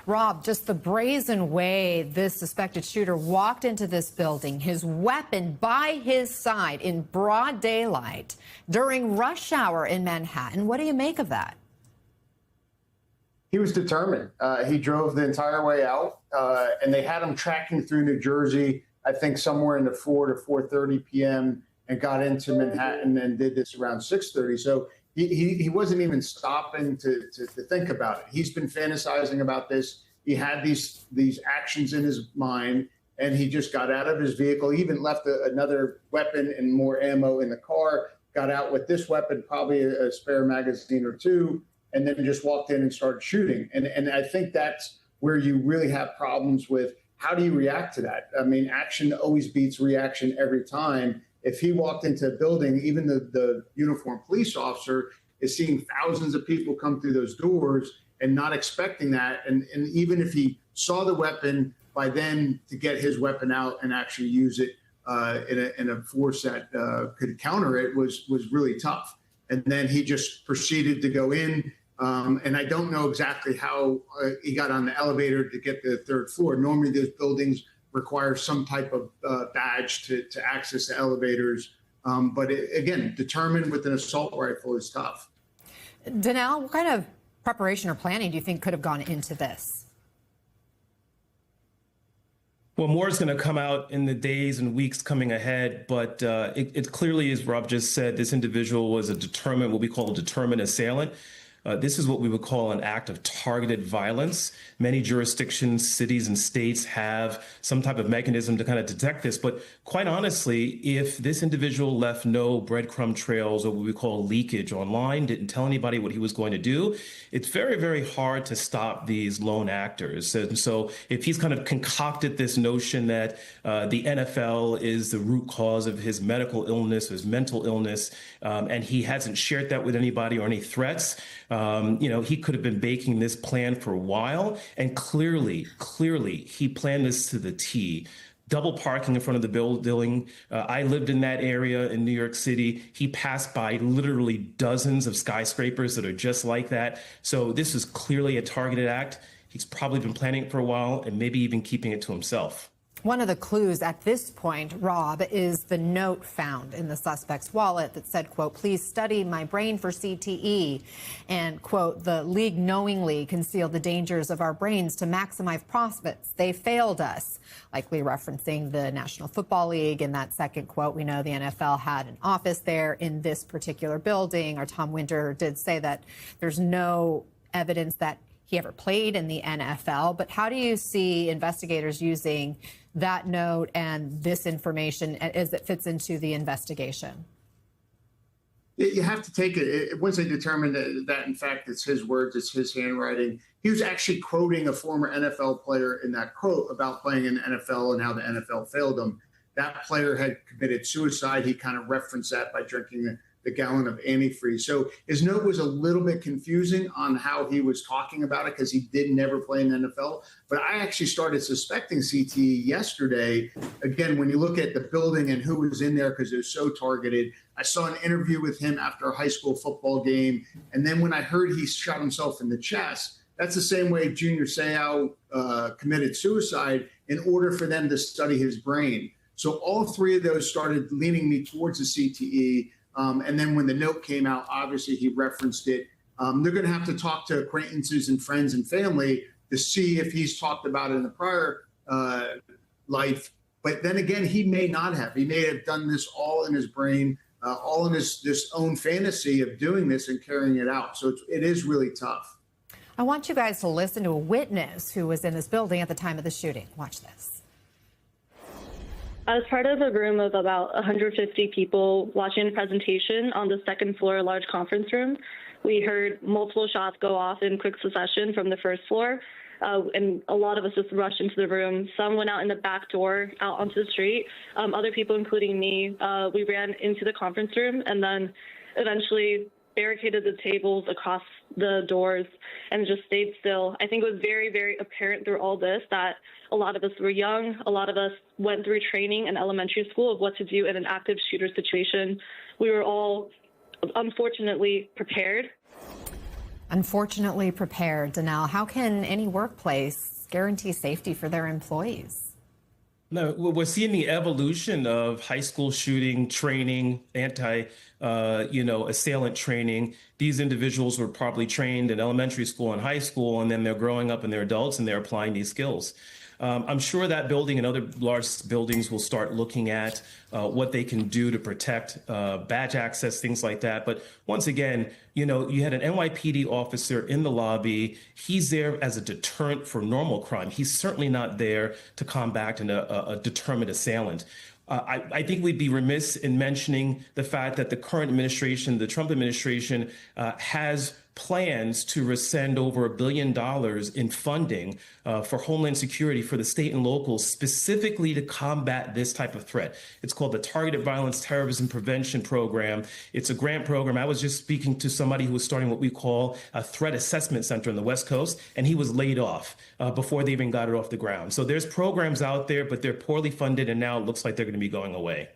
Rob, just the brazen way this suspected shooter walked into this building, his weapon by his side in broad daylight during rush hour in Manhattan. What do you make of that? He was determined. He drove the entire way out, and they had him tracking through New Jersey, I think somewhere in the 4 to 4:30 p.m., and got into Manhattan and did this around 6:30. So he wasn't even stopping to think about it. He's been fantasizing about this. He had these actions in his mind, and he just got out of his vehicle. He even left another weapon and more ammo in the car, got out with this weapon, probably a spare magazine or two, and then just walked in and started shooting. And I think that's where you really have problems with how do you react to that? I mean, action always beats reaction every time. If he walked into a building, even the uniformed police officer is seeing thousands of people come through those doors and not expecting that. And even if he saw the weapon, by then to get his weapon out and actually use it in a force that could counter it was really tough. And then he just proceeded to go in. And I don't know exactly how he got on the elevator to get to the third floor. Normally, those buildings require some type of badge to access the elevators. But again, determined with an assault rifle is tough. Danelle, what kind of preparation or planning do you think could have gone into this? Well, more is going to come out in the days and weeks coming ahead, but it clearly, as Rob just said, this individual was what we call a determined assailant. This is what we would call an act of targeted violence. Many jurisdictions, cities, and states have some type of mechanism to kind of detect this. But quite honestly, if this individual left no breadcrumb trails or what we call leakage online, didn't tell anybody what he was going to do, it's very, very hard to stop these lone actors. And so if he's kind of concocted this notion that the NFL is the root cause of his medical illness, his mental illness, and he hasn't shared that with anybody or any threats, he could have been baking this plan for a while, and clearly, he planned this to the T. Double parking in front of the building. I lived in that area in New York City. He passed by literally dozens of skyscrapers that are just like that. So this is clearly a targeted act. He's probably been planning it for a while and maybe even keeping it to himself. One of the clues at this point, Rob, is the note found in the suspect's wallet that said, quote, "Please study my brain for CTE." And, quote, "The league knowingly concealed the dangers of our brains to maximize profits. They failed us," likely referencing the National Football League. In that second quote, we know the NFL had an office there in this particular building. Or Tom Winter did say that there's no evidence that he ever played in the NFL. But how do you see investigators using that note and this information as it fits into the investigation? You have to take it. Once they determine that in fact, it's his words, it's his handwriting. He was actually quoting a former NFL player in that quote about playing in the NFL and how the NFL failed him. That player had committed suicide. He kind of referenced that by drinking the gallon of antifreeze. So his note was a little bit confusing on how he was talking about it because he did never play in the NFL. But I actually started suspecting CTE yesterday. Again, when you look at the building and who was in there because it was so targeted. I saw an interview with him after a high school football game. And then when I heard he shot himself in the chest, that's the same way Junior Seau committed suicide in order for them to study his brain. So all three of those started leaning me towards the CTE. And then when the note came out, obviously he referenced it. They're going to have to talk to acquaintances and friends and family to see if he's talked about it in the prior life. But then again, he may not have. He may have done this all in his brain, all in this own fantasy of doing this and carrying it out. So it is really tough. I want you guys to listen to a witness who was in this building at the time of the shooting. Watch this. I was part of a room of about 150 people watching a presentation on the second floor large conference room. We heard multiple shots go off in quick succession from the first floor, and a lot of us just rushed into the room. Some went out in the back door, out onto the street. Other people, including me, we ran into the conference room and then eventually barricaded the tables across the doors and just stayed still. I think it was very, very apparent through all this that a lot of us were young. A lot of us went through training in elementary school of what to do in an active shooter situation. We were all, unfortunately, prepared. unfortunately prepared. Danelle, how can any workplace guarantee safety for their employees? No, we're seeing the evolution of high school shooting training, assailant training. These individuals were probably trained in elementary school and high school, and then they're growing up and they're adults and they're applying these skills. I'm sure that building and other large buildings will start looking at what they can do to protect badge access, things like that. But once again, you had an NYPD officer in the lobby. He's there as a deterrent for normal crime. He's certainly not there to combat a determined assailant. I think we'd be remiss in mentioning the fact that the current administration, the Trump administration, has plans to rescind over $1 billion in funding for Homeland Security for the state and locals, specifically to combat this type of threat. It's called the Targeted Violence Terrorism Prevention Program. It's a grant program. I was just speaking to somebody who was starting what we call a threat assessment center in the West Coast, and he was laid off before they even got it off the ground. So there's programs out there, but they're poorly funded, and now it looks like they're going to be going away.